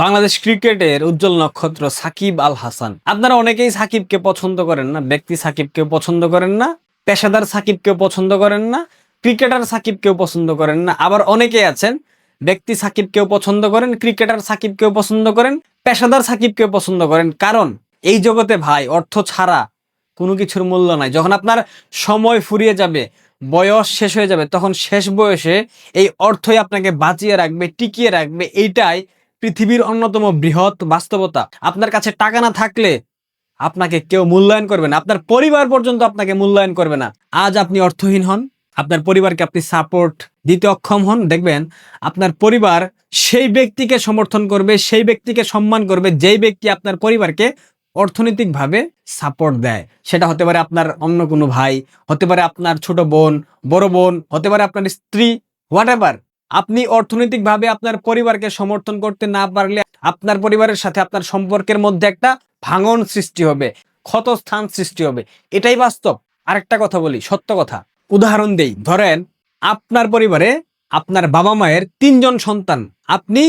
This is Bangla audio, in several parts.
বাংলাদেশ ক্রিকেটের উজ্জ্বল নক্ষত্র সাকিব আল হাসান। আপনারা অনেকেই সাকিবকে পছন্দ করেন না, ব্যক্তি সাকিবকে পছন্দ করেন না, পেশাদার সাকিবকেও পছন্দ করেন না, ক্রিকেটার সাকিবকেও পছন্দ করেন না। আবার অনেকেই আছেন ব্যক্তি সাকিবকেও পছন্দ করেন, ক্রিকেটার সাকিবকেও পছন্দ করেন, পেশাদার সাকিবকেও পছন্দ করেন। কারণ এই জগতে ভাই অর্থ ছাড়া কোনো কিছুর মূল্য নাই। যখন আপনার সময় ফুরিয়ে যাবে, বয়স শেষ হয়ে যাবে, তখন শেষ বয়সে এই অর্থই আপনাকে বাঁচিয়ে রাখবে, টিকিয়ে রাখবে। এইটাই পৃথিবীর অন্যতম বৃহৎ বাস্তবতা। আপনার কাছে টাকা না থাকলে আপনাকে কেউ মূল্যায়ন করবে না, আপনার পরিবার পর্যন্ত আপনাকে মূল্যায়ন করবে না। আজ আপনি অর্থহীন হন, আপনার পরিবারকে আপনি সাপোর্ট দিতে অক্ষম হন, দেখবেন আপনার পরিবার সেই ব্যক্তিকে সমর্থন করবে, সেই ব্যক্তিকে সম্মান করবে, যেই ব্যক্তি আপনার পরিবারকে অর্থনৈতিকভাবে সাপোর্ট দেয়। সেটা হতে পারে আপনার অন্য কোনো ভাই, হতে পারে আপনার ছোট বোন, বড় বোন, হতে পারে আপনার স্ত্রী, হোয়াট এভার। আপনি অর্থনৈতিকভাবে আপনার পরিবারকে সমর্থন করতে না পারলে আপনার পরিবারের সাথে আপনার সম্পর্কের মধ্যে একটা ভাঙন সৃষ্টি হবে, ক্ষতস্থান সৃষ্টি হবে। এটাই বাস্তব। আরেকটা কথা বলি, সত্য কথা। উদাহরণ দেই, ধরেন আপনার পরিবারে আপনার বাবা মায়ের 3 জন সন্তান, আপনি,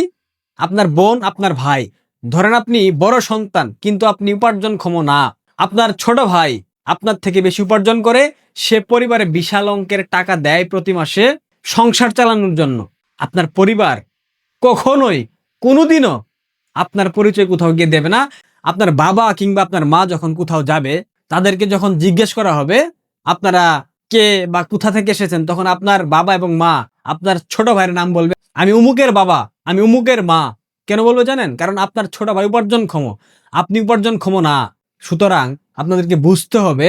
আপনার বোন, আপনার ভাই। ধরেন আপনি বড় সন্তান, কিন্তু আপনি উপার্জনক্ষম না। আপনার ছোট ভাই আপনার থেকে বেশি উপার্জন করে, সে পরিবারে বিশাল অঙ্কের টাকা দেয় প্রতি মাসে সংসার চালানোর জন্য। আপনার পরিবার কখনোই কোনোদিনও আপনার পরিচয় কোথাও গিয়ে দেবে না। আপনার বাবা কিংবা আপনার মা যখন কোথাও যাবে, তাদেরকে যখন জিজ্ঞেস করা হবে আপনারা কে বা কোথা থেকে এসেছেন, তখন আপনার বাবা এবং মা আপনার ছোট ভাইয়ের নাম বলবে, আমি উমুকের বাবা, আমি উমুকের মা। কেন বলবো জানেন? কারণ আপনার ছোট ভাই উপার্জনক্ষম, আপনি উপার্জনক্ষম না। সুতরাং আপনাদেরকে বুঝতে হবে,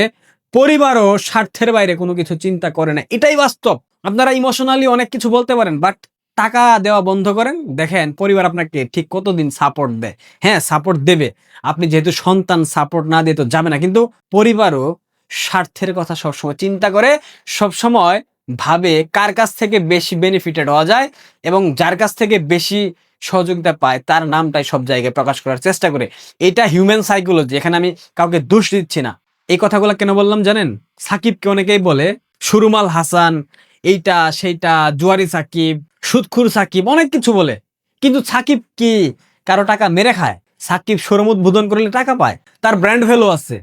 পরিবারও স্বার্থের বাইরে কোনো কিছু চিন্তা করে না। এটাই বাস্তব। আপনারা ইমোশনালি অনেক কিছু বলতে পারেন, বাট টাকা দেওয়া বন্ধ করেন, দেখেন পরিবার আপনাকে ঠিক কতদিন সাপোর্ট দেয়। হ্যাঁ, সাপোর্ট দেবে। আপনি যেহেতু সন্তান, সাপোর্ট না দিয়ে তো যাবে না। কিন্তু পরিবারও স্বার্থের কথা সবসময় চিন্তা করে, সবসময় ভাবে কার কাছ থেকে বেশি বেনিফিটেড হওয়া যায়, এবং যার কাছ থেকে বেশি সহযোগিতা পায় তার নামটাই সব জায়গায় প্রকাশ করার চেষ্টা করে। এটা হিউম্যান সাইকোলজি, এখানে আমি কাউকে দোষ দিচ্ছি না। এই কথাগুলো কেন বললাম জানেন? সাকিবকে অনেকেই বলে সুরুমাল হাসান, এইটা সেইটা, জুয়ারি সাকিব, সুদখুর সাকিব, অনেক কিছু বলে। কিন্তু সাকিব কি কারো টাকা মেরে খায়? সাকিব শোরুম উদ্বোধন করলে টাকা পায়, তার ব্র্যান্ড ভ্যালু আছে।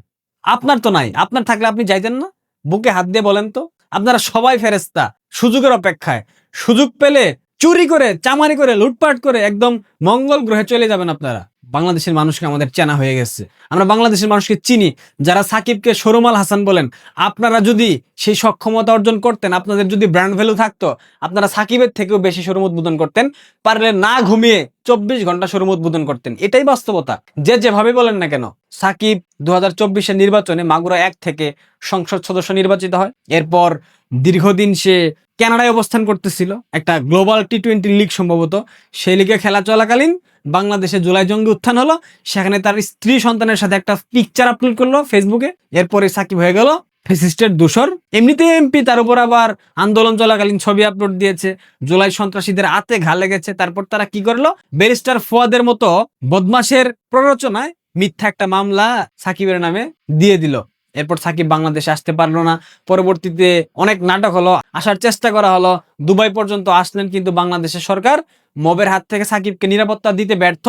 আপনার তো নাই। আপনার থাকলে আপনি যাইতেন না? বুকে হাত দিয়ে বলেন তো। আপনারা সবাই ফেরেস্তা, সুযোগের অপেক্ষায়। সুযোগ পেলে চুরি করে, চামারি করে, লুটপাট করে একদম মঙ্গল গ্রহে চলে যাবেন আপনারা। বাংলাদেশের মানুষকে আমাদের চেনা হয়ে গেছে, আমরা বাংলাদেশের মানুষকে চিনি। যারা সাকিবকে শোরুমাল হাসান বলেন, আপনারা যদি সেই সক্ষমতা অর্জন করতেন, আপনাদের যদি ব্র্যান্ড ভ্যালু থাকতো, আপনারা সাকিবের থেকেও বেশি শোরুম উদ্বোধন করতেন, পারলে না ঘুমিয়ে 24 ঘন্টা শোরুম উদ্বোধন করতেন। এটাই বাস্তবতা। যে যেভাবে বলেন না কেন, সাকিব 2024-এর নির্বাচনে মাগুরা 1 থেকে সংসদ সদস্য নির্বাচিত হয়। এরপর দীর্ঘদিন সে কানাডায় অবস্থান করতেছিল, একটা গ্লোবাল টি-20 লিগ সম্ভবত। সেই লিগে খেলা চলাকালীন বাংলাদেশে জুলাই জঙ্গি উত্থান হলো, সেখানে তার স্ত্রী সন্তানের সাথে একটা পিকচার আপলোড করলো ফেসবুকে। এরপরে সাকিব হয়ে গেল ফ্যাসিস্টের দোসর। এমনিতে এমপি, তার উপর আবার আন্দোলন চলাকালীন ছবি আপলোড দিয়েছে, জুলাই সন্ত্রাসীদের হাতে ঘা লেগেছে। তারপর তারা কি করলো? ব্যারিস্টার ফুয়াদের মতো বদমাশের প্ররোচনায় মিথ্যা একটা মামলা সাকিবের নামে দিয়ে দিল। এরপর সাকিব বাংলাদেশে আসতে পারলো না। পরবর্তীতে অনেক নাটক হলো, আসার চেষ্টা করা হলো, দুবাই পর্যন্ত আসলেন, কিন্তু বাংলাদেশের সরকার মবের হাত থেকে সাকিবকে নিরাপত্তা দিতে ব্যর্থ,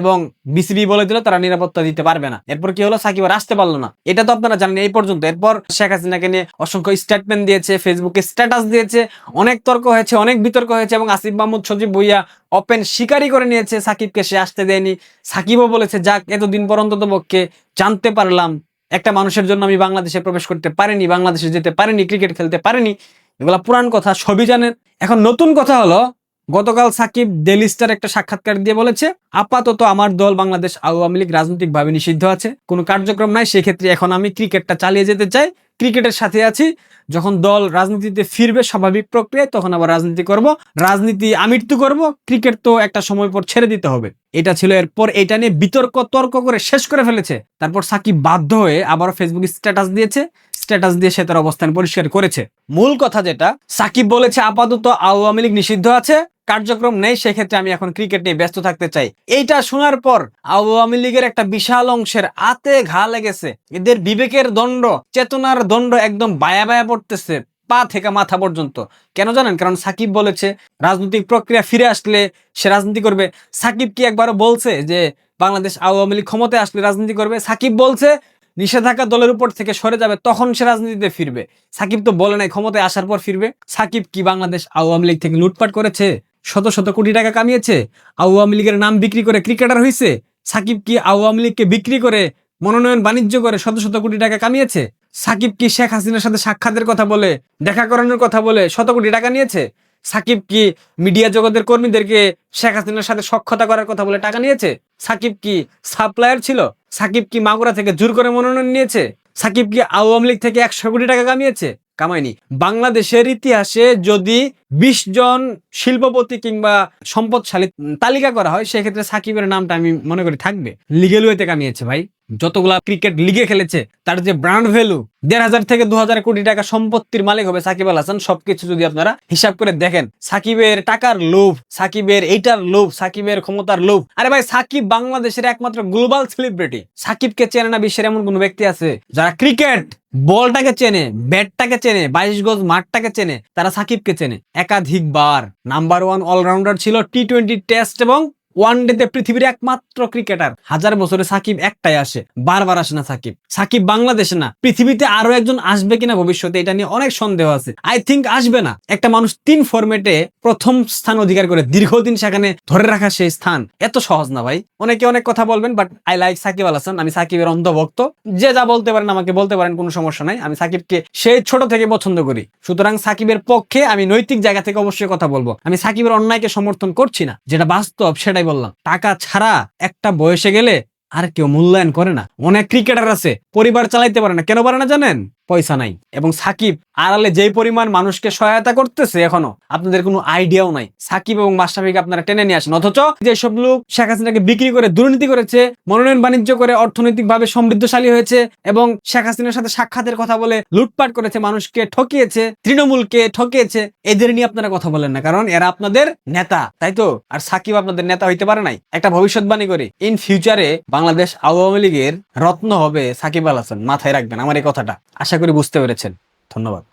এবং বিসিবি বলে দিল তারা নিরাপত্তা দিতে পারবে না। এরপর কি হলো? সাকিব আর আসতে পারলো না। এটা তো আপনারা জানেন এই পর্যন্ত। এরপর শেখ হাসিনাকে নিয়ে অসংখ্য স্টেটমেন্ট দিয়েছে, ফেসবুকে স্ট্যাটাস দিয়েছে, অনেক তর্ক হয়েছে, অনেক বিতর্ক হয়েছে, এবং আসিফ মাহমুদ সজীব ভুইয়া ওপেন স্বীকারই করে নিয়েছে সাকিবকে সে আসতে দেয়নি। সাকিবও বলেছে, যাক, এতদিন পর অন্তত পক্ষে জানতে পারলাম একটা মানুষের জন্য আমি বাংলাদেশে প্রবেশ করতে পারিনি, বাংলাদেশে যেতে পারিনি, ক্রিকেট খেলতে পারিনি। এগুলা পুরান কথা, সবই জানেন। এখন নতুন কথা হলো, গতকাল সাকিব ডেইলি স্টার একটা সাক্ষাৎকার দিয়ে বলেছে, আপাতত আমার দল বাংলাদেশ আওয়ামী লীগ রাজনৈতিকভাবে নিষিদ্ধ আছে, কোনো কার্যক্রম নাই, সেক্ষেত্রে এখন আমি ক্রিকেটটা চালিয়ে যেতে চাই, ক্রিকেটের সাথে আছি। যখন দল রাজনীতিতে ফিরবে স্বাভাবিক প্রক্রিয়ায়, তখন আবার রাজনীতি করব, রাজনীতি আমৃত্যু করব, ক্রিকেট তো একটা সময় পর ছেড়ে দিতে হবে। এটা ছিল। এরপর এটা নিয়ে বিতর্ক তর্ক করে শেষ করে ফেলেছে। তারপর সাকিব বাধ্য হয়ে আবার ফেসবুকে স্ট্যাটাস দিয়েছে, স্ট্যাটাস দিয়ে সে তার অবস্থান পরিষ্কার করেছে। মূল কথা যেটা, সাকিব বলেছে আপাতত আওয়ামী লীগ নিষিদ্ধ আছে, কার্যক্রম নেই, সেক্ষেত্রে আমি এখন ক্রিকেট নিয়ে ব্যস্ত থাকতে চাই। এইটা শোনার পর আওয়ামী লীগের একটা বিশাল অংশের আতে ঘা লেগেছে। এদের বিবেকের দণ্ড, চেতনার দণ্ড একদম বায়া বায়া পড়তেছে। পা থেকে মাথা পর্যন্ত। কেন জানেন? কারণ সাকিব বলেছে রাজনৈতিক প্রক্রিয়া ফিরে আসলে সে রাজনীতি করবে। সাকিব কি একবারও বলছে যে বাংলাদেশ আওয়ামী লীগ ক্ষমতায় আসলে রাজনীতি করবে? সাকিব বলছে নিষেধাজ্ঞা দলের উপর থেকে সরে যাবে, তখন সে রাজনীতিতে ফিরবে। সাকিব তো বলে নাই ক্ষমতায় আসার পর ফিরবে। সাকিব কি বাংলাদেশ আওয়ামী লীগ থেকে লুটপাট করেছে, শত শত কোটি টাকা কামিয়েছে, আওয়ামী লীগের নাম বিক্রি করে ক্রিকেটার হয়েছে? সাকিব কি আওয়ামী লীগকে বিক্রি করে মনোনয়ন বাণিজ্য করে শত শত কোটি টাকা কামিয়েছে? সাকিব কি শেখ হাসিনার সাথে সাক্ষাতের কথা বলে, দেখা করানোর কথা বলে শত কোটি টাকা নিয়েছে? সাকিব কি মিডিয়া জগতের কর্মীদেরকে শেখ হাসিনার সাথে সখ্যতা করার কথা বলে টাকা নিয়েছে? সাকিব কি সাপ্লায়ার ছিল? সাকিব কি মাগুরা থেকে জোর করে মনোনয়ন নিয়েছে? সাকিব কি আওয়ামী লীগ থেকে 100 কোটি টাকা কামিয়েছে? কামায়নি। বাংলাদেশের ইতিহাসে যদি 20 জন শিল্পপতি কিংবা সম্পদশালী তালিকা করা হয়, সেক্ষেত্রে সাকিবের নামটা আমি মনে করি থাকবে। লিগেল ওয়েতে কামিয়েছে ভাই। যতগুলা ক্রিকেট লিগে খেলেছে তার যে ব্র্যান্ড ভ্যালু 1,500 থেকে 2,000 কোটি টাকা সম্পত্তির মালিক হবে সাকিব আল হাসান। সবকিছু যদি আপনারা হিসাব করে দেখেন, সাকিবের টাকার লোভ, সাকিবের এইটার লোভ, সাকিবের ক্ষমতার লোভ। আরে ভাই, সাকিব বাংলাদেশের একমাত্র গ্লোবাল সেলিব্রিটি। সাকিবকে চেনে না বিশ্বের এমন কোন ব্যক্তি আছে? যারা ক্রিকেট বলটাকে চেনে, ব্যাটটাকে চেনে, 22 গজ মাঠটাকে চেনে, তারা সাকিবকে চেনে। একাধিকবার নাম্বার 1 অলরাউন্ডার ছিল টি-20 টেস্ট এবং ওয়ানডেতে পৃথিবীর একমাত্র ক্রিকেটার। 1000 বছরে সাকিব একটাই আসে, বারবার আসে না সাকিব। সাকিব বাংলাদেশে না, পৃথিবীতে আরো একজন আসবে কিনা ভবিষ্যতে এটা নিয়ে অনেক সন্দেহ আছে। আই থিঙ্ক আসবে না। একটা মানুষ 3 ফরম্যাটে প্রথম স্থান অধিকার করে দীর্ঘদিন সেখানে ধরে রাখা সেই স্থান এত সহজ না ভাই। অনেকে অনেক কথা বলবেন, but I like Shakib Al Hasan. আমি সাকিবের অন্ধভক্ত। যে যা বলতে পারেন আমাকে বলতে পারেন, কোনো সমস্যা নাই। আমি সাকিবকে সেই ছোট থেকে পছন্দ করি। সুতরাং সাকিবের পক্ষে আমি নৈতিক জায়গা থেকে অবশ্যই কথা বলবো। আমি সাকিবের অন্যায়কে সমর্থন করছি না, যেটা বাস্তব সেটাই বললাম। টাকা ছাড়া একটা বয়সে গেলে আর কেউ মূল্যায়ন করে না। অনেক ক্রিকেটার আছে পরিবার চালাইতে পারে না। কেন পারে না জানেন? পয়সা নাই। এবং সাকিব আড়ালে যেই পরিমাণ মানুষকে সহায়তা করতেছে এখনো আপনাদের কোনো আইডিয়াও নাই। সাকিব এবং মাশরাফিকে আপনারা টেনে নিয়ে আসেন, অথচ যেসব লোক শেখ হাসিনাকে বিক্রি করে দুর্নীতি করেছে, মনোনয়ন বাণিজ্য করে অর্থনৈতিকভাবে সমৃদ্ধশালী হয়েছে এবং শেখ হাসিনার সাথে সাক্ষাতের কথা বলে লুটপাট করেছে, মানুষকে ঠকিয়েছে, তৃণমূলকে ঠকিয়েছে, এদের নিয়ে আপনারা কথা বলেন না, কারণ এরা আপনাদের নেতা, তাই তো? আর সাকিব আপনাদের নেতা হইতে পারে নাই। একটা ভবিষ্যৎবাণী করি, ইন ফিউচারে বাংলাদেশ আওয়ামী লীগের রত্ন হবে সাকিব আল হাসান। মাথায় রাখবেন আমার এই কথাটা। আশা করি বুঝতে পেরেছেন। ধন্যবাদ।